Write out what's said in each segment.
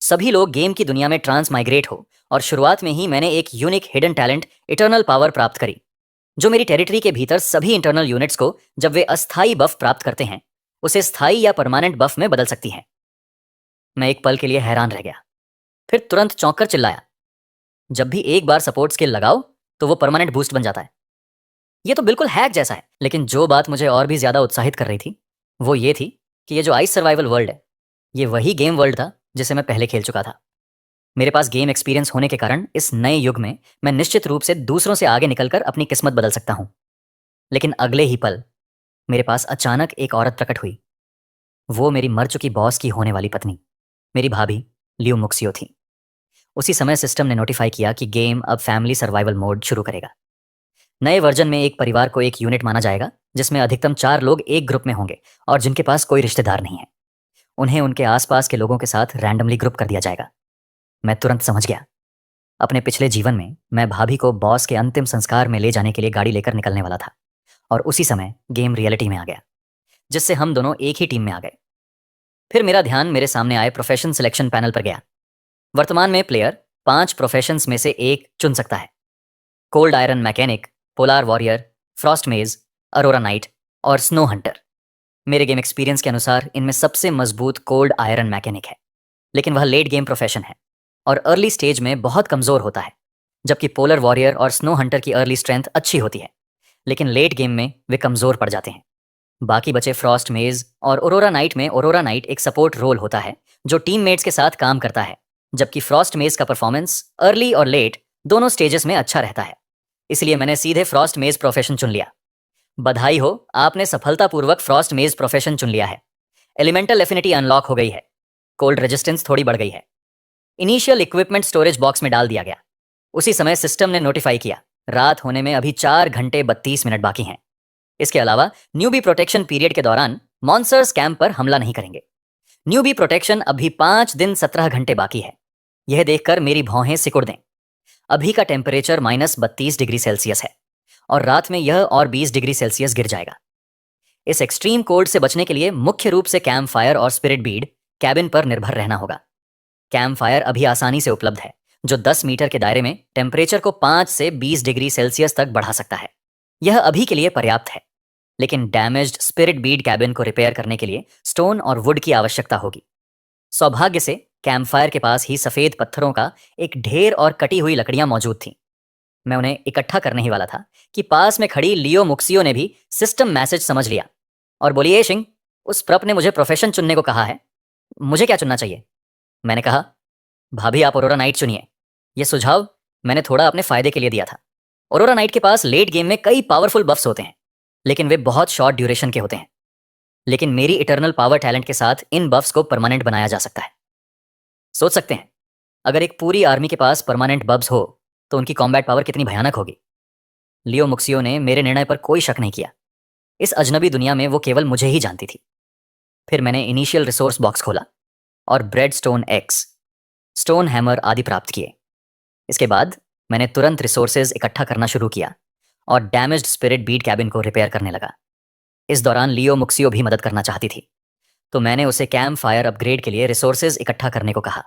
सभी लोग गेम की दुनिया में ट्रांस माइग्रेट हो और शुरुआत में ही मैंने एक unique hidden talent eternal power प्राप्त करी जो मेरी टेरिटरी के भीतर सभी इंटरनल यूनिट्स को जब वे अस्थाई बफ प्राप्त करते हैं उसे स्थायी या परमानेंट बफ में बदल सकती हैं। मैं एक पल के लिए हैरान रह गया, फिर तुरंत चौंक कर चिल्लाया, जब भी एक बार सपोर्ट स्किल लगाओ तो वो परमानेंट बूस्ट बन जाता है। ये तो बिल्कुल हैक जैसा है। लेकिन जो बात मुझे और भी ज्यादा उत्साहित कर रही थी वो ये थी कि ये जो आइस सर्वाइवल वर्ल्ड है ये वही गेम वर्ल्ड था जिसे मैं पहले खेल चुका था। मेरे पास गेम एक्सपीरियंस होने के कारण इस नए युग में मैं निश्चित रूप से दूसरों से आगे निकलकर अपनी किस्मत बदल सकता हूं। लेकिन अगले ही पल मेरे पास अचानक एक औरत प्रकट हुई। वो मेरी मर चुकी बॉस की होने वाली पत्नी, मेरी भाभी लियो मुक्सियो थी। उसी समय सिस्टम ने नोटिफाई किया कि गेम अब फैमिली सर्वाइवल मोड शुरू करेगा। नए वर्जन में एक परिवार को एक यूनिट माना जाएगा जिसमें अधिकतम 4 लोग एक ग्रुप में होंगे और जिनके पास कोई रिश्तेदार नहीं है। उन्हें उनके आसपास के लोगों के साथ रैंडमली ग्रुप कर दिया जाएगा। मैं तुरंत समझ गया। अपने पिछले जीवन में मैं भाभी को बॉस के अंतिम संस्कार में ले जाने के लिए गाड़ी लेकर निकलने वाला था और उसी समय गेम रियलिटी में आ गया जिससे हम दोनों एक ही टीम में आ गए। फिर मेरा ध्यान मेरे सामने आए प्रोफेशन सिलेक्शन पैनल पर गया। वर्तमान में प्लेयर 5 प्रोफेशंस में से एक चुन सकता है: cold iron mechanic, polar warrior, Frost मेज, अरोरा नाइट और स्नो हंटर। मेरे गेम एक्सपीरियंस के अनुसार इनमें सबसे मजबूत कोल्ड आयरन मैकेनिक है, लेकिन वह लेट गेम प्रोफेशन है और अर्ली स्टेज में बहुत कमजोर होता है, जबकि पोलर वॉरियर और स्नो हंटर की अर्ली स्ट्रेंथ अच्छी होती है लेकिन लेट गेम में वे कमजोर पड़ जाते हैं। बाकी बचे फ्रॉस्ट मेज और ओरोरा नाइट में ओरोरा नाइट एक सपोर्ट रोल होता है जो टीममेट्स के साथ काम करता है, जबकि फ्रॉस्ट मेज का परफॉर्मेंस अर्ली और लेट दोनों स्टेजेस में अच्छा रहता है। इसलिए मैंने सीधे फ्रॉस्ट मेज प्रोफेशन चुन लिया। बधाई हो, आपने सफलतापूर्वक फ्रॉस्ट मेज प्रोफेशन चुन लिया है। एलिमेंटल एफिनिटी अनलॉक हो गई है, कोल्ड रेजिस्टेंस थोड़ी बढ़ गई है। इनिशियल इक्विपमेंट स्टोरेज बॉक्स में डाल दिया गया। उसी समय सिस्टम ने नोटिफाई किया, रात होने में अभी 4 घंटे 32 मिनट बाकी हैं। इसके अलावा न्यूबी प्रोटेक्शन पीरियड के दौरान मॉन्स्टर्स कैंप पर हमला नहीं करेंगे। न्यूबी प्रोटेक्शन अभी 5 दिन 17 घंटे बाकी है। यह देखकर मेरी भौहें सिकुड़ दें। अभी का टेम्परेचर -32 डिग्री सेल्सियस है और रात में यह और 20 डिग्री सेल्सियस गिर जाएगा। इस एक्सट्रीम कोल्ड से बचने के लिए मुख्य रूप से कैंप फायर और स्पिरिट बीड कैबिन पर निर्भर रहना होगा। कैंप फायर अभी आसानी से उपलब्ध है जो 10 मीटर के दायरे में टेम्परेचर को 5 से 20 डिग्री सेल्सियस तक बढ़ा सकता है। यह अभी के लिए पर्याप्त है, लेकिन डैमेज्ड स्पिरिट बीड कैबिन को रिपेयर करने के लिए स्टोन और वुड की आवश्यकता होगी। सौभाग्य से कैंप फायर के पास ही सफेद पत्थरों का एक ढेर और कटी हुई लकड़ियां मौजूद थीं। मैं उन्हें इकट्ठा करने ही वाला था कि पास में खड़ी लियो मुक्सियो ने भी सिस्टम मैसेज समझ लिया और बोली, ए शिंग, उस प्रप ने मुझे प्रोफेशन चुनने को कहा है, मुझे क्या चुनना चाहिए? मैंने कहा, भाभी आप ऑरोरा नाइट चुनिए। यह सुझाव मैंने थोड़ा अपने फायदे के लिए दिया था। ऑरोरा नाइट के पास लेट गेम में कई पावरफुल बफ्स होते हैं, लेकिन वे बहुत शॉर्ट ड्यूरेशन के होते हैं। लेकिन मेरी इटर्नल पावर टैलेंट के साथ इन बफ्स को परमानेंट बनाया जा सकता है। सोच सकते हैं, अगर एक पूरी आर्मी के पास परमानेंट बफ्स हो तो उनकी कॉम्बैट पावर कितनी भयानक होगी। लियो मुक्सियो ने मेरे निर्णय पर कोई शक नहीं किया। इस अजनबी दुनिया में वो केवल मुझे ही जानती थी। फिर मैंने इनिशियल रिसोर्स बॉक्स खोला और bread stone x, stone hammer आदि प्राप्त किए। इसके बाद मैंने तुरंत रिसोर्सेज इकट्ठा करना शुरू किया और डैमेज्ड स्पिरिट बीड कैबिन को रिपेयर करने लगा। इस दौरान लियो मुक्सियो भी मदद करना चाहती थी, तो मैंने उसे कैंप फायर अपग्रेड के लिए रिसोर्सेज इकट्ठा करने को कहा।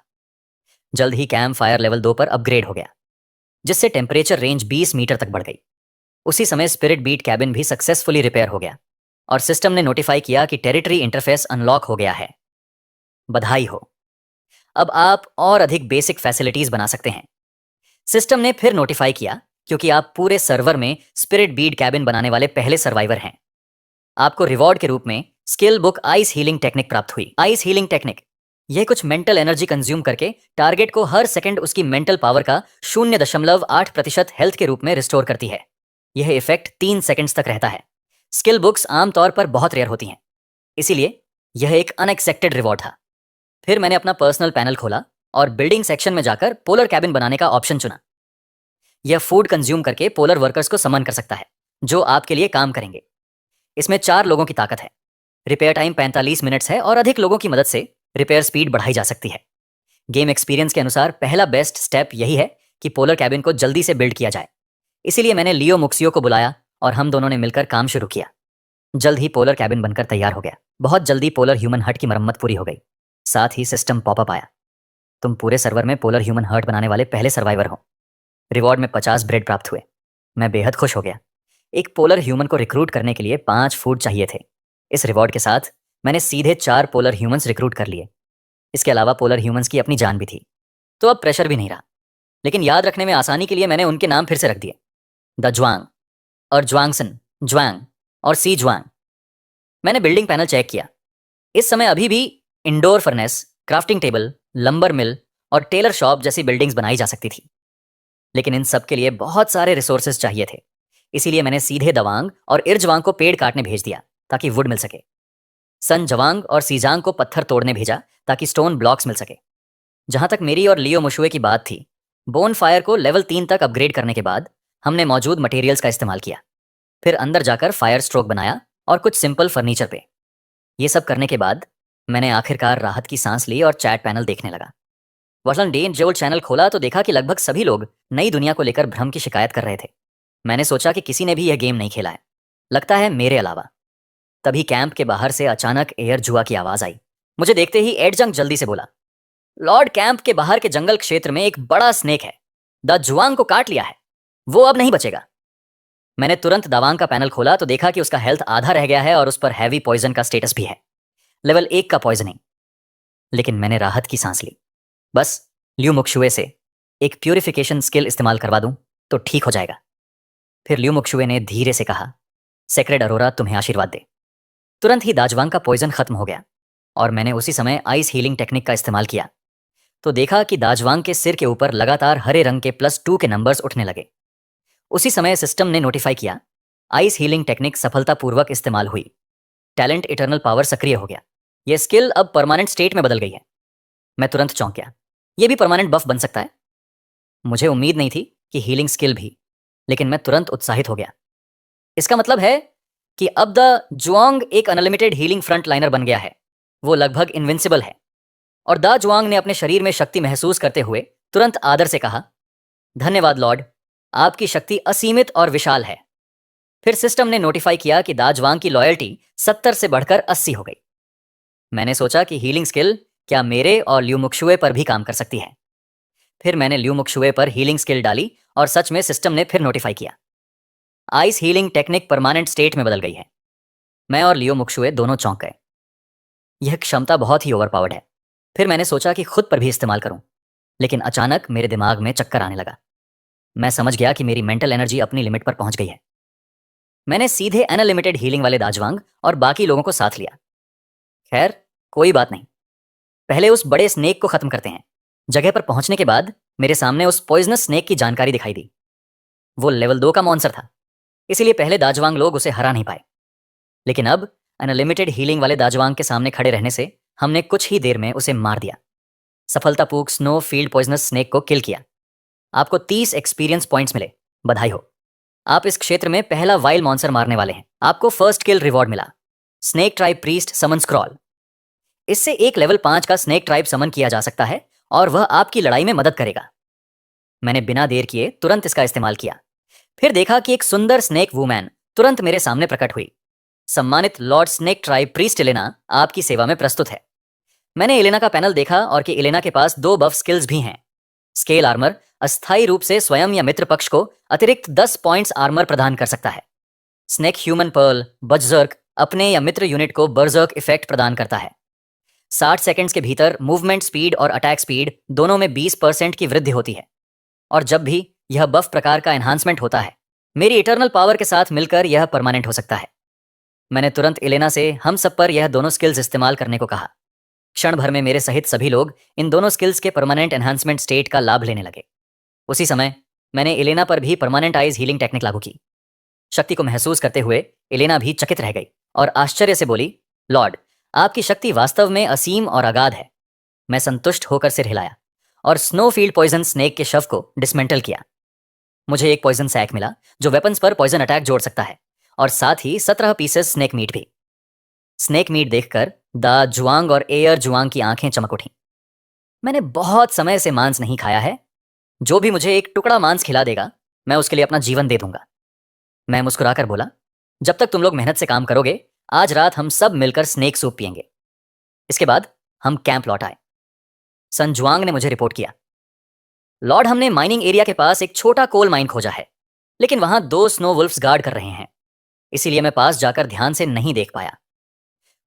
जल्द ही कैंप फायर लेवल 2 पर अपग्रेड हो गया, जिससे टेम्परेचर रेंज 20 मीटर तक बढ़ गई। उसी समय स्पिरिट बीट कैबिन भी सक्सेसफुली रिपेयर हो गया और सिस्टम ने नोटिफाई किया कि टेरिटरी इंटरफेस अनलॉक हो गया है। बधाई हो, अब आप और अधिक बेसिक फैसिलिटीज बना सकते हैं। सिस्टम ने फिर नोटिफाई किया क्योंकि आप पूरे सर्वर में स्पिरिट बीड कैबिन बनाने वाले पहले सर्वाइवर हैं। आपको रिवॉर्ड के रूप में skill book ice healing technique प्राप्त हुई। आइस हीलिंग टेक्निक यह कुछ मेंटल एनर्जी कंज्यूम करके टारगेट को हर सेकंड उसकी मेंटल पावर का 0.8% हेल्थ के रूप में रिस्टोर करती है। यह इफेक्ट 3 सेकंड्स तक रहता है। स्किल बुक्स आमतौर पर बहुत रेयर होती हैं, इसीलिए यह एक अनएक्सपेक्टेड रिवॉर्ड था। फिर मैंने अपना पर्सनल पैनल खोला और बिल्डिंग सेक्शन में जाकर पोलर कैबिन बनाने का ऑप्शन चुना। यह फूड कंज्यूम करके पोलर वर्कर्स को समन कर सकता है जो आपके लिए काम करेंगे। इसमें 4 लोगों की ताकत है। रिपेयर टाइम 45 मिनट्स है और अधिक लोगों की मदद से रिपेयर स्पीड बढ़ाई जा सकती है। गेम एक्सपीरियंस के अनुसार पहला बेस्ट स्टेप यही है कि पोलर कैबिन को जल्दी से बिल्ड किया जाए। इसीलिए मैंने लियो मुक्सियो को बुलाया और हम दोनों ने मिलकर काम शुरू किया। जल्द ही पोलर कैबिन बनकर तैयार हो गया। बहुत जल्दी पोलर ह्यूमन हट की मरम्मत पूरी हो गई। साथ ही सिस्टम पॉपअप आया। तुम पूरे सर्वर में पोलर ह्यूमन हर्ट बनाने वाले पहले सर्वाइवर हो। रिवॉर्ड में 50 ब्रेड प्राप्त हुए। मैं बेहद खुश हो गया। एक पोलर ह्यूमन को रिक्रूट करने के लिए 5 फूड चाहिए थे। इस रिवॉर्ड के साथ मैंने सीधे 4 पोलर ह्यूमंस रिक्रूट कर लिए। इसके अलावा पोलर ह्यूमंस की अपनी जान भी थी, तो अब प्रेशर भी नहीं रहा। लेकिन याद रखने में आसानी के लिए मैंने उनके नाम फिर से रख दिए, द ज्वांग और ज्वांगसन, ज्वांग और सी ज्वांग। मैंने बिल्डिंग पैनल चेक किया। इस समय अभी भी indoor furnace, crafting table, lumber mill और टेलर शॉप जैसी बिल्डिंग्स बनाई जा सकती थी, लेकिन इन सब के लिए बहुत सारे रिसोर्सेज चाहिए थे। इसीलिए मैंने सीधे दवांग और इर्जवांग को पेड़ काटने भेज दिया ताकि वुड मिल सके। सन जवांग और सीजांग को पत्थर तोड़ने भेजा ताकि स्टोन ब्लॉक्स मिल सके। जहां तक मेरी और लियो मुशुए की बात थी, बोन फायर को लेवल 3 तक अपग्रेड करने के बाद हमने मौजूद मटेरियल्स का इस्तेमाल किया। फिर अंदर जाकर फायर स्ट्रोक बनाया और कुछ सिंपल फर्नीचर पे। ये सब करने के बाद मैंने आखिरकार राहत की सांस ली और चैट पैनल देखने लगा। वॉटलन डे जोल चैनल खोला तो देखा कि लगभग सभी लोग नई दुनिया को लेकर भ्रम की शिकायत कर रहे थे। मैंने सोचा कि किसी ने भी यह गेम नहीं खेला है, लगता है मेरे अलावा। तभी कैंप के बाहर से अचानक एयर जुआ की आवाज आई। मुझे देखते ही एडजंग जल्दी से बोला, लॉर्ड, कैंप के बाहर के जंगल क्षेत्र में एक बड़ा स्नेक है। द जुआंग को काट लिया है, वो अब नहीं बचेगा। मैंने तुरंत दावांग का पैनल खोला तो देखा कि उसका हेल्थ आधा रह गया है और उस पर हैवी पॉइजन का स्टेटस भी है, लेवल 1 का पॉइजनिंग। लेकिन मैंने राहत की सांस ली। बस ल्यू मुक्शुए से एक प्यूरिफिकेशन स्किल इस्तेमाल करवा दूं तो ठीक हो जाएगा। फिर ल्यू मुक्शुए ने धीरे से कहा, सेक्रेड अरोरा तुम्हें आशीर्वाद दे। तुरंत ही दाजवांग का पॉइजन खत्म हो गया और मैंने उसी समय आइस हीलिंग टेक्निक का इस्तेमाल किया तो देखा कि दाजवांग के सिर के ऊपर लगातार हरे रंग के +2 के नंबर्स उठने लगे। उसी समय सिस्टम ने नोटिफाई किया, आइस हीलिंग टेक्निक सफलतापूर्वक इस्तेमाल हुई। टैलेंट इटर्नल पावर सक्रिय हो गया। यह स्किल अब परमानेंट स्टेट में बदल गई है। मैं तुरंत चौंक गया। यह भी परमानेंट बफ बन सकता है? मुझे उम्मीद नहीं थी कि हीलिंग स्किल भी, लेकिन मैं तुरंत उत्साहित हो गया। इसका मतलब है कि अब द जुआंग एक अनलिमिटेड हीलिंग फ्रंट लाइनर बन गया है। वो लगभग इनविंसिबल है। और दा जुआंग ने अपने शरीर में शक्ति महसूस करते हुए तुरंत आदर से कहा, धन्यवाद लॉर्ड, आपकी शक्ति असीमित और विशाल है। फिर सिस्टम ने नोटिफाई किया कि दाजवांग की लॉयल्टी 70 से बढ़कर 80 हो गई। मैंने सोचा कि हीलिंग स्किल क्या मेरे और ल्यू मुक्शुए पर भी काम कर सकती है। फिर मैंने ल्यू मुक्शुए पर हीलिंग स्किल डाली और सच में सिस्टम ने फिर नोटिफाई किया, ice healing technique permanent state में बदल गई है। मैं और लियो मुक्शुए दोनों चौंक गए। यह क्षमता बहुत ही ओवरपावर्ड है। फिर मैंने सोचा कि खुद पर भी इस्तेमाल करूं, लेकिन अचानक मेरे दिमाग में चक्कर आने लगा। मैं समझ गया कि मेरी मेंटल एनर्जी अपनी लिमिट पर पहुंच गई है। मैंने सीधे अनलिमिटेड हीलिंग वाले दाजवांग और बाकी लोगों को साथ लिया। खैर, कोई बात नहीं, पहले उस बड़े स्नेक को खत्म करते हैं। जगह पर पहुंचने के बाद मेरे सामने उस पॉइजनस स्नेक की जानकारी दिखाई दी। वो लेवल 2 का मॉन्स्टर था, इसीलिए पहले दाजवांग लोग उसे हरा नहीं पाए। लेकिन अब अनलिमिटेड हीलिंग वाले दाजवांग के सामने खड़े रहने से हमने कुछ ही देर में उसे मार दिया। सफलतापूर्वक स्नो फील्ड पॉइजनस स्नेक को किल किया। आपको 30 एक्सपीरियंस पॉइंट्स मिले, बधाई हो। आप इस क्षेत्र में पहला वाइल्ड मॉन्स्टर मारने वाले हैं। आपको फर्स्ट किल रिवॉर्ड मिला, स्नेक ट्राइब प्रीस्ट समन स्क्रॉल। इससे एक लेवल 5 का स्नेक ट्राइब समन किया जा सकता है और वह आपकी लड़ाई में मदद करेगा। मैंने बिना देर किए तुरंत इसका इस्तेमाल किया। फिर देखा कि एक सुंदर स्नेक वूमैन तुरंत मेरे सामने प्रकट हुई। सम्मानित Lord snake tribe priest Elena आपकी सेवा में प्रस्तुत है। मैंने एलेना का पैनल देखा और कि एलेना के पास 2 बफ स्किल्स भी हैं। स्केल आर्मर अस्थायी रूप से स्वयं या मित्र पक्ष को अतिरिक्त 10 पॉइंट्स आर्मर प्रदान कर सकता है। स्नेक ह्यूमन पर्ल बर्जर्क अपने या मित्र यूनिट को बर्जर्क इफेक्ट प्रदान करता है। 60 सेकंड्स के भीतर मूवमेंट स्पीड और अटैक स्पीड दोनों में 20% की वृद्धि होती है। और जब भी यह बफ प्रकार का एनहांसमेंट होता है, मेरी इटर्नल पावर के साथ मिलकर यह परमानेंट हो सकता है। मैंने तुरंत एलेना से हम सब पर यह दोनों स्किल्स इस्तेमाल करने को कहा। क्षण भर में मेरे सहित सभी लोग इन दोनों स्किल्स के परमानेंट एनहांसमेंट स्टेट का लाभ लेने लगे। उसी समय मैंने एलेना पर भी परमानेंट आइज हीलिंग टेक्निक लागू की। शक्ति को महसूस करते हुए एलेना भी चकित रह गई और आश्चर्य से बोली, लॉर्ड, आपकी शक्ति वास्तव में असीम और अगाध है। मैं संतुष्ट होकर सिर हिलाया और स्नोफील्ड पॉइजन स्नेक के शव को डिसमेंटल किया। मुझे एक पॉइजन सैक मिला जो वेपन्स पर पॉइजन अटैक जोड़ सकता है और साथ ही 17 पीसेस स्नेक मीट भी। स्नेक मीट देखकर दा जुआंग और एयर जुआंग की आंखें चमक उठी। मैंने बहुत समय से मांस नहीं खाया है। जो भी मुझे एक टुकड़ा मांस खिला देगा, मैं उसके लिए अपना जीवन दे दूंगा। मैं मुस्कुराकर बोला, जब तक तुम लोग मेहनत से काम करोगे, आज रात हम सब मिलकर स्नेक सूप पियेंगे। इसके बाद हम कैंप लौट आए। सन जुआंग ने मुझे रिपोर्ट किया, लॉर्ड, हमने माइनिंग एरिया के पास एक छोटा कोल माइन खोजा है, लेकिन वहां 2 स्नो वुल्फ्स गार्ड कर रहे हैं, इसीलिए मैं पास जाकर ध्यान से नहीं देख पाया।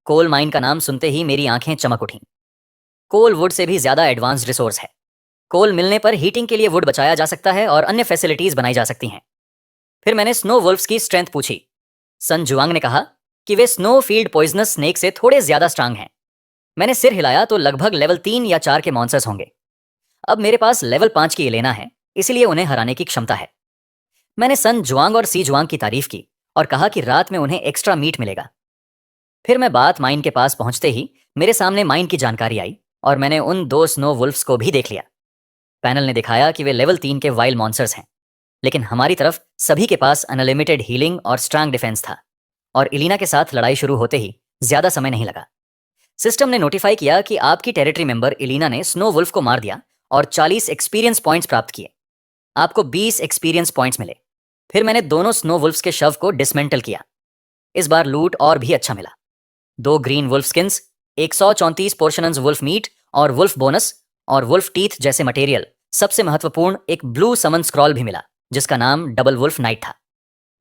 कोल माइन का नाम सुनते ही मेरी आंखें चमक उठीं। कोल वुड से भी ज्यादा एडवांस्ड रिसोर्स है। कोल मिलने पर हीटिंग के लिए वुड बचाया जा सकता है और अन्य फैसिलिटीज बनाई जा सकती हैं। फिर मैंने स्नो वुल्फ्स की स्ट्रेंथ पूछी। सन जुआंग ने कहा कि वे स्नो फील्ड पॉइजनस स्नेक से थोड़े ज्यादा स्ट्रांग हैं। मैंने सिर हिलाया तो लगभग लेवल 3 या 4 के मॉन्स्टर्स होंगे। अब मेरे पास लेवल 5 की एलेना है, इसीलिए उन्हें हराने की क्षमता है। मैंने सन जुआंग और सी जुआंग की तारीफ की और कहा कि रात में उन्हें एक्स्ट्रा मीट मिलेगा। फिर मैं बात माइन के पास पहुंचते ही मेरे सामने माइन की जानकारी आई और मैंने उन 2 स्नो वुल्फ्स को भी देख लिया। पैनल ने दिखाया कि वे लेवल 3 के वाइल्ड मॉन्स्टर्स हैं, लेकिन हमारी तरफ सभी के पास अनलिमिटेड हीलिंग और स्ट्रांग डिफेंस था, और इलीना के साथ लड़ाई शुरू होते ही ज्यादा समय नहीं लगा। सिस्टम ने नोटिफाई किया कि आपकी टेरिटरी मेंबर इलीना ने स्नो वुल्फ को मार दिया और 40 एक्सपीरियंस पॉइंट्स प्राप्त किए। आपको 20 एक्सपीरियंस पॉइंट्स मिले। फिर मैंने दोनों स्नो वुल्फ्स के शव को डिसमेंटल किया। इस बार लूट और भी अच्छा मिला। 2 green wolf skins, 134 portions wolf meat और वुल्फ बोनस और वुल्फ टीथ जैसे मटेरियल। सबसे महत्वपूर्ण एक ब्लू समन स्क्रॉल भी मिला, जिसका नाम डबल वुल्फ नाइट था।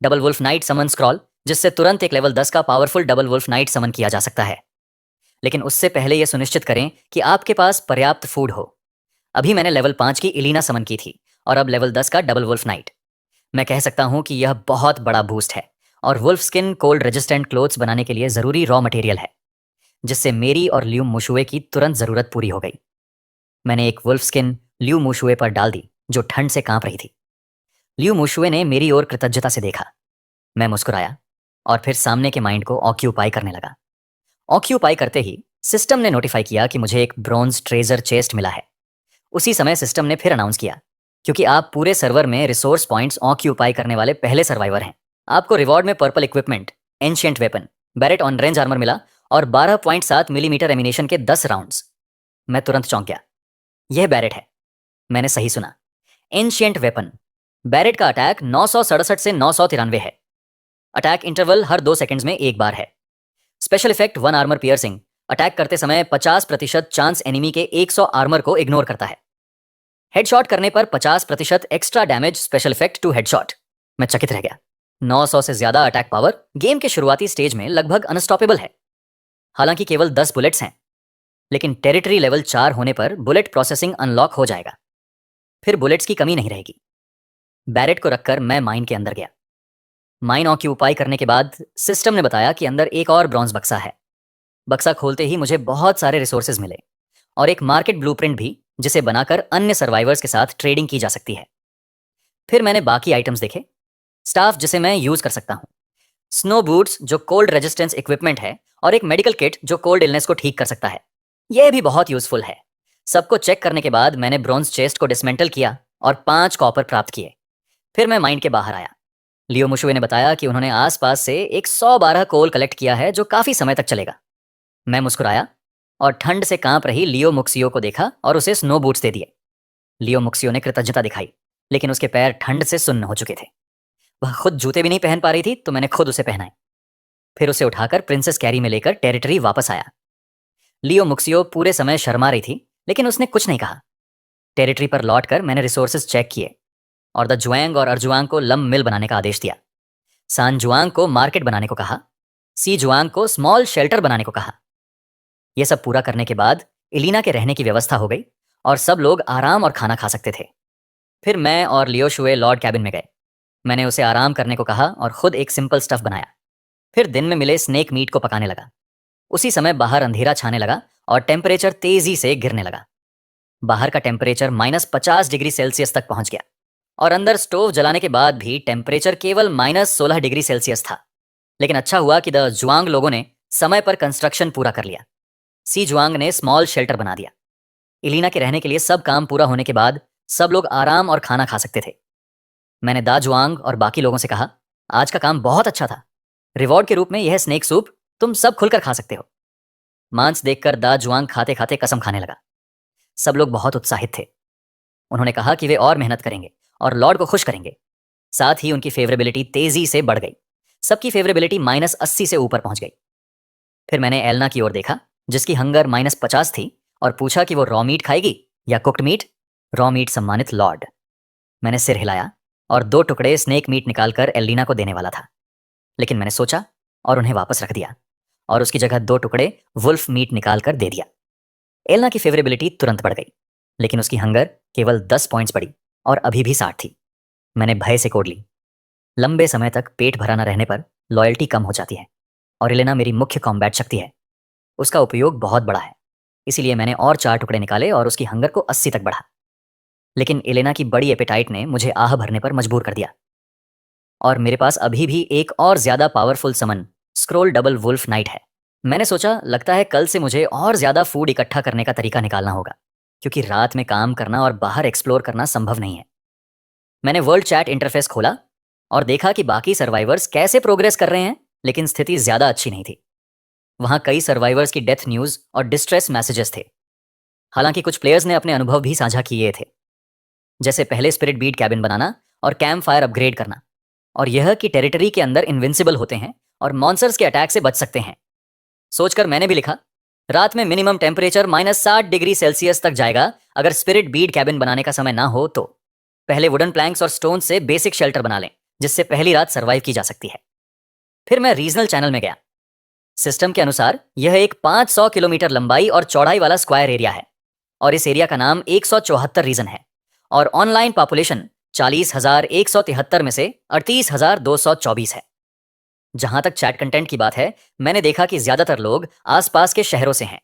डबल वुल्फ नाइट समन स्क्रॉल, जिससे तुरंत एक लेवल 10 का पावरफुल डबल वुल्फ नाइट समन किया जा सकता है। लेकिन उससे पहले यह सुनिश्चित करें कि आपके पास पर्याप्त फूड हो। अभी मैंने लेवल 5 की इलीना समन की थी और अब लेवल 10 का डबल वुल्फ नाइट। मैं कह सकता हूं कि यह बहुत बड़ा बूस्ट है और wolf skin cold resistant clothes बनाने के लिए जरूरी रॉ मटेरियल है, जिससे मेरी और ल्यू मुशुए की तुरंत जरूरत पूरी हो गई। मैंने एक वुल्फ स्किन ल्यू मुशुए पर डाल दी, जो ठंड से कांप रही थी। ल्यू मुशुए ने मेरी ओर कृतज्ञता से देखा। मैं मुस्कुराया और फिर सामने के माइंड को ऑक्यूपाई करने लगा। ऑक्यूपाई करते ही सिस्टम ने नोटिफाई किया कि मुझे एक ब्रॉन्ज ट्रेजर चेस्ट मिला है। उसी समय सिस्टम ने फिर अनाउंस किया, क्योंकि आप पूरे सर्वर में रिसोर्स पॉइंट्स ऑक्यूपाई करने वाले पहले सर्वाइवर हैं, आपको रिवॉर्ड में purple equipment, ancient weapon, Barrett on range armour मिला और 12.7 मिलीमीटर एमिनेशन के 10 राउंड्स। मैं तुरंत चौंक गया। यह बैरेट है। मैंने सही सुना, एंशिएंट वेपन। बैरेट का अटैक 967 से 993 है। अटैक इंटरवल हर 2 सेकंड्स में एक बार है। Special effect 1 armour piercing. Attack करते समय 50% चांस एनिमी के 100 आर्मर को इग्नोर करता है। हेडशॉट करने पर 50% extra damage special effect to headshot. मैं चकित रह गया। 900 से ज्यादा अटैक पावर गेम के शुरुआती स्टेज में लगभग अनस्टॉपेबल है। हालांकि केवल 10 बुलेट्स हैं, लेकिन टेरिटरी लेवल 4 होने पर बुलेट प्रोसेसिंग अनलॉक हो जाएगा। फिर बुलेट्स की कमी नहीं रहेगी। बैरेट को रखकर मैं माइन के अंदर गया। माइन ऑक्यूपाई करने के बाद सिस्टम ने बताया कि अंदर एक और ब्रॉन्ज बक्सा है। बक्सा खोलते ही मुझे बहुत सारे रिसोर्सेज मिले और एक मार्केट ब्लूप्रिंट भी, जिसे बनाकर अन्य सर्वाइवर्स के साथ ट्रेडिंग की जा सकती है। फिर मैंने बाकी आइटम्स देखे। स्टाफ जिसे मैं यूज कर सकता हूं, स्नो बूट्स जो कोल्ड रेजिस्टेंस इक्विपमेंट है, और एक मेडिकल किट जो कोल्ड इलनेस को ठीक कर सकता है। यह भी बहुत यूजफुल है। सबको चेक करने के बाद मैंने ब्रॉन्ज चेस्ट को डिसमेंटल किया और 5 कॉपर प्राप्त किए। फिर मैं माइंड के बाहर आया। लियो मुशुए ने बताया कि उन्होंने आसपास से 112 कोल कलेक्ट किया है, जो काफी समय तक चलेगा। मैं मुस्कुराया और ठंड से कांप रही लियो मुक्सियो को देखा और उसे स्नो बूट्स दे दिए। लियो मुक्सियो ने कृतज्ञता दिखाई, लेकिन उसके पैर ठंड से सुन्न हो चुके थे। वह खुद जूते भी नहीं पहन पा रही थी, तो मैंने खुद उसे पहनाए। फिर उसे उठाकर प्रिंसेस कैरी में लेकर टेरिटरी वापस आया। लियो मुक्सियो पूरे समय शर्मा रही थी, लेकिन उसने कुछ नहीं कहा। टेरिटरी पर लौटकर मैंने रिसोर्सेज चेक किए और द जुआंग और अर्जुआंग को लम मिल बनाने का आदेश दिया। सान जुआंग को मार्केट बनाने को कहा। सी जुआंग को स्मॉल शेल्टर बनाने को कहा। यह सब पूरा करने के बाद इलीना के रहने की व्यवस्था हो गई और सब लोग आराम और खाना खा सकते थे। फिर मैं और लियो शुए लॉर्ड कैबिन में गए। मैंने उसे आराम करने को कहा और खुद एक सिंपल स्टफ बनाया। फिर दिन में मिले स्नेक मीट को पकाने लगा। उसी समय बाहर अंधेरा छाने लगा और टेम्परेचर तेजी से गिरने लगा। बाहर का टेम्परेचर -50 डिग्री सेल्सियस तक पहुंच गया और अंदर स्टोव जलाने के बाद भी टेम्परेचर केवल -16 डिग्री सेल्सियस था। लेकिन अच्छा हुआ कि द जुआंग लोगों ने समय पर कंस्ट्रक्शन पूरा कर लिया। सी जुआंग ने स्मॉल शेल्टर बना दिया। इलीना के रहने के लिए सब काम पूरा होने के बाद सब लोग आराम और खाना खा सकते थे। मैंने दा जुआंग और बाकी लोगों से कहा, आज का काम बहुत अच्छा था। रिवॉर्ड के रूप में यह स्नेक सूप तुम सब खुलकर खा सकते हो। मांस देखकर दा जुआंग खाते खाते कसम खाने लगा। सब लोग बहुत उत्साहित थे। उन्होंने कहा कि वे और मेहनत करेंगे और लॉर्ड को खुश करेंगे। साथ ही उनकी फेवरेबिलिटी तेजी से बढ़ गई। सबकी फेवरेबिलिटी -80 से ऊपर पहुंच गई। फिर मैंने एलना की ओर देखा, जिसकी हंगर -50 थी और पूछा कि वो रॉ मीट खाएगी या कुक्ड मीट। रॉ मीट सम्मानित लॉर्ड। मैंने सिर हिलाया और 2 टुकड़े स्नेक मीट निकालकर एलिना को देने वाला था, लेकिन मैंने सोचा और उन्हें वापस रख दिया और उसकी जगह 2 टुकड़े वुल्फ मीट निकालकर दे दिया। एलना की फेवरेबिलिटी तुरंत बढ़ गई, लेकिन उसकी हंगर केवल 10 पॉइंट्स बढ़ी और अभी भी 60 थी। मैंने भय से कोड ली। लंबे समय तक पेट भरा न रहने पर लॉयल्टी कम हो जाती है और एलेना मेरी मुख्य कॉम्बैट शक्ति है। उसका उपयोग बहुत बड़ा है, इसीलिए मैंने और 4 टुकड़े निकाले और उसकी हंगर को 80 तक बढ़ा। लेकिन एलेना की बड़ी एपेटाइट ने मुझे आह भरने पर मजबूर कर दिया और मेरे पास अभी भी एक और ज्यादा पावरफुल समन स्क्रोल डबल वुल्फ नाइट है। मैंने सोचा लगता है कल से मुझे और ज्यादा फूड इकट्ठा करने का तरीका निकालना होगा, क्योंकि रात में काम करना और बाहर एक्सप्लोर करना संभव नहीं है। मैंने वर्ल्ड चैट इंटरफेस खोला और देखा कि बाकी सर्वाइवर्स कैसे प्रोग्रेस कर रहे हैं, लेकिन स्थिति ज्यादा अच्छी नहीं थी। वहां कई सर्वाइवर्स की डेथ न्यूज और डिस्ट्रेस मैसेजेस थे। हालांकि कुछ प्लेयर्स ने अपने अनुभव भी साझा किए थे, जैसे पहले स्पिरिट बीट कैबिन बनाना और कैंप फायर अपग्रेड करना, और यह कि टेरिटरी के अंदर इनविंसिबल होते हैं और मॉन्स्टर्स के अटैक से बच सकते हैं। सोचकर मैंने भी लिखा, रात में मिनिमम टेम्परेचर -60 डिग्री सेल्सियस तक जाएगा अगर स्पिरिट बीट कैबिन बनाने का समय ना हो तो। पहले वुडन प्लैंक्स और स्टोन से बेसिक शेल्टर बना लें, जिससे पहली रात सर्वाइव की जा सकती है। फिर मैं रीजनल चैनल में गया। सिस्टम के अनुसार यह एक 500 किलोमीटर लंबाई और चौड़ाई वाला स्क्वायर एरिया है और इस एरिया का नाम 174 रीजन है और ऑनलाइन पॉपुलेशन 40,173 में से 38,224 है। जहां तक चैट कंटेंट की बात है, मैंने देखा कि ज्यादातर लोग आसपास के शहरों से हैं।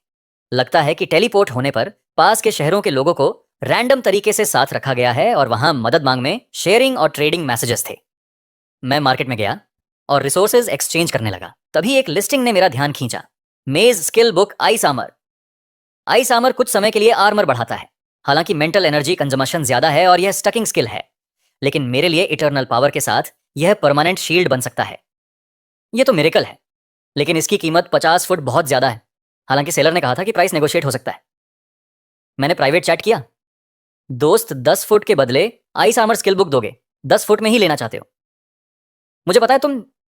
लगता है कि टेलीपोर्ट होने पर पास के शहरों के लोगों को रैंडम तरीके से साथ रखा गया है और वहां मदद मांग में शेयरिंग और ट्रेडिंग मैसेजेस थे। मैं मार्केट में गया और रिसोर्सेज एक्सचेंज करने लगा। तभी एक लिस्टिंग ने मेरा ध्यान खींचा। मेज skill book ice armour. Ice armour कुछ समय के लिए आर्मर बढ़ाता है, हालांकि मेंटल एनर्जी कंजम्पशन ज्यादा है और यह स्टकिंग स्किल है, लेकिन मेरे लिए इटर्नल पावर के साथ यह परमानेंट शील्ड बन सकता है। यह तो मिरेकल है, लेकिन इसकी कीमत 50 फुट बहुत ज्यादा है। हालांकि सेलर ने कहा था कि प्राइस नेगोशिएट हो सकता है। मैंने प्राइवेट चैट किया। दोस्त, 10 फुट के बदले आइस आर्मर स्किल बुक दोगे? 10 फुट में ही लेना चाहते हो? मुझे पता है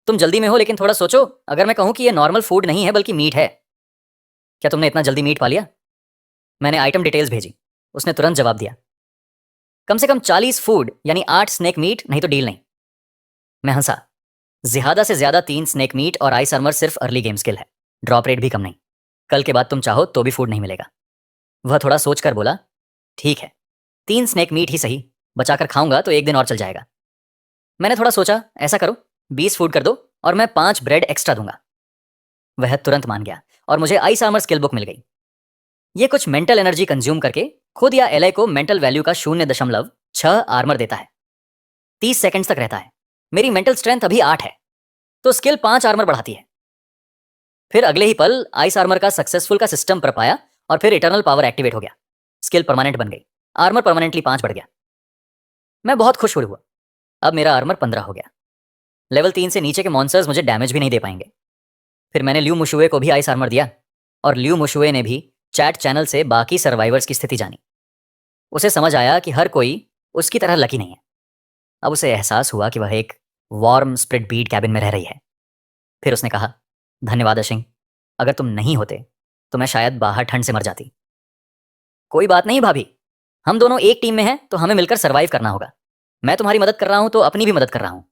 तुम जल्दी में हो, लेकिन थोड़ा सोचो। अगर मैं कहूं कि यह नॉर्मल फूड नहीं है बल्कि मीट है, क्या तुमने इतना जल्दी मीट पा लिया? मैंने आइटम डिटेल्स भेजी। उसने तुरंत जवाब दिया, कम से कम 40 फूड यानी 8 स्नेक मीट, नहीं तो डील नहीं। मैं हंसा। ज्यादा से ज्यादा 3 स्नेक मीट और आइस आर्मर सिर्फ अर्ली गेम स्किल है, ड्रॉप रेट भी कम नहीं। कल के बाद तुम चाहो तो भी फूड नहीं मिलेगा। वह थोड़ा सोचकर बोला, ठीक है, 3 स्नेक मीट ही सही, बचाकर खाऊंगा तो एक दिन और चल जाएगा। मैंने थोड़ा सोचा, ऐसा करो 20 फूड कर दो और मैं 5 ब्रेड एक्स्ट्रा दूंगा। वह तुरंत मान गया और मुझे आइस आर्मर स्किल बुक मिल गई। यह कुछ मेंटल एनर्जी कंज्यूम करके खुद या एलआई को मेंटल वैल्यू का 0.6 आर्मर देता है। 30 सेकंड्स तक रहता है। मेरी मेंटल स्ट्रेंथ अभी 8 है, तो स्किल 5 आर्मर बढ़ाती है। फिर अगले ही पल आइस आर्मर का सक्सेसफुल का सिस्टम पर पाया और फिर इटर्नल पावर एक्टिवेट हो गया। स्किल परमानेंट बन गई। आर्मर परमानेंटली 5 बढ़ गया। मैं बहुत खुश हुआ। अब मेरा आर्मर 15 हो गया। लेवल 3 से नीचे के मॉन्स्टर्स मुझे डैमेज भी नहीं दे पाएंगे। फिर मैंने ल्यू मुशुए को भी आइस आर्मर दिया और ल्यू मुशुए ने भी चैट चैनल से बाकी सर्वाइवर्स की स्थिति जानी। उसे समझ आया कि हर कोई उसकी तरह लकी नहीं है। अब उसे एहसास हुआ कि वह एक वार्म स्प्रिट बीट कैबिन में रह रही है। फिर उसने कहा, धन्यवाद अशिंग, अगर तुम नहीं होते तो मैं शायद बाहर ठंड से मर जाती। कोई बात नहीं भाभी, हम दोनों एक टीम में हैं तो हमें मिलकर सर्वाइव करना होगा। मैं तुम्हारी मदद कर रहा हूं तो अपनी भी मदद कर रहा हूं।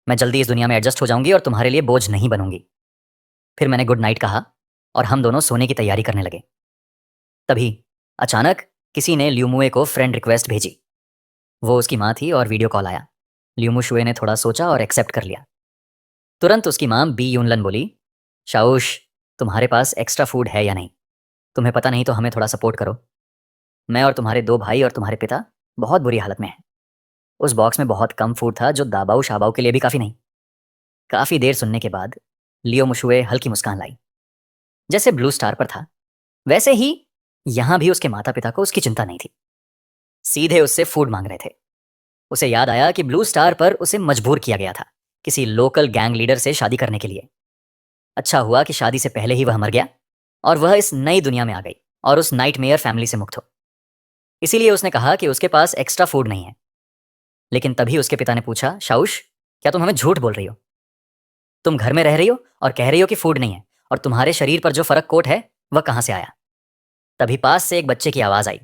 मैं जल्दी इस दुनिया में एडजस्ट हो जाऊंगी और तुम्हारे लिए बोझ नहीं बनूंगी। फिर मैंने गुड नाइट कहा और हम दोनों सोने की तैयारी करने लगे। तभी अचानक किसी ने ल्यूमुए को फ्रेंड रिक्वेस्ट भेजी। वो उसकी माँ थी और वीडियो कॉल आया। ल्यूमुशुए ने थोड़ा सोचा और एक्सेप्ट कर लिया। तुरंत उसकी माँ बी यूनलन बोली, शाउश, तुम्हारे पास एक्स्ट्रा फूड है या नहीं? तुम्हें पता नहीं तो हमें थोड़ा सपोर्ट करो। मैं और तुम्हारे 2 भाई और तुम्हारे पिता बहुत बुरी हालत में हैं। उस बॉक्स में बहुत कम फूड था जो दाबाऊ शाबाऊ के लिए भी काफी नहीं। काफी देर सुनने के बाद लियो मुशुए हल्की मुस्कान लाई। जैसे ब्लू स्टार पर था, वैसे ही यहां भी उसके माता पिता को उसकी चिंता नहीं थी। सीधे उससे फूड मांग रहे थे। उसे याद आया कि ब्लू स्टार पर उसे मजबूर किया गया था किसी लोकल गैंग लीडर से शादी करने के लिए। अच्छा हुआ कि शादी से पहले ही वह मर गया और वह इस नई दुनिया में आ गई और उस नाइटमेयर फैमिली से मुक्त हो। इसीलिए उसने कहा कि उसके पास एक्स्ट्रा फूड नहीं है। लेकिन तभी उसके पिता ने पूछा, शाउश, क्या तुम हमें झूठ बोल रही हो? तुम घर में रह रही हो और कह रही हो कि फूड नहीं है, और तुम्हारे शरीर पर जो फर्क कोट है वह कहां से आया? तभी पास से एक बच्चे की आवाज आई,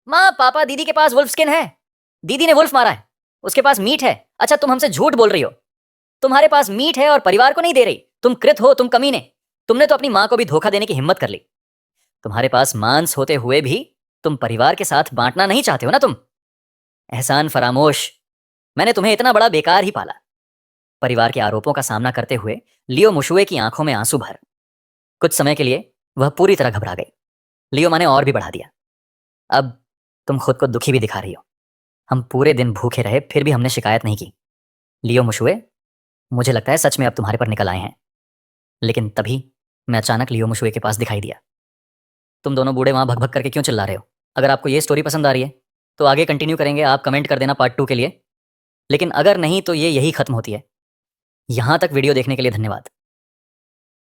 माँ पापा दीदी के पास वुल्फ स्किन है, दीदी ने वुल्फ मारा है, उसके पास मीट है। अच्छा तुम हमसे झूठ बोल रही हो, तुम्हारे पास मीट है और परिवार को नहीं दे रही, तुम कृत हो, तुम कमीने। तुमने तो अपनी माँ को भी धोखा देने की हिम्मत कर ली। तुम्हारे पास मांस होते हुए भी तुम परिवार के साथ बांटना नहीं चाहते हो ना तुम। एहसान फरामोश, मैंने तुम्हें इतना बड़ा बेकार ही पाला। परिवार के आरोपों का सामना करते हुए लियो मुशुए की आंखों में आंसू भर। कुछ समय के लिए वह पूरी तरह घबरा गई। लियो माँ ने और भी बढ़ा दिया, अब तुम खुद को दुखी भी दिखा रही हो। हम पूरे दिन भूखे रहे फिर भी हमने शिकायत नहीं की। लियो मुशुए, मुझे लगता है सच में अब तुम्हारे पर निकल आए हैं। लेकिन तभी मैं अचानक लियो मुशुए के पास दिखाई दिया। तुम दोनों बूढ़े वहां भग भग करके क्यों चिल्ला रहे हो? अगर आपको ये स्टोरी पसंद आ रही है तो आगे कंटिन्यू करेंगे, आप कमेंट कर देना पार्ट 2 के लिए। लेकिन अगर नहीं तो ये यही खत्म होती है। यहां तक वीडियो देखने के लिए धन्यवाद।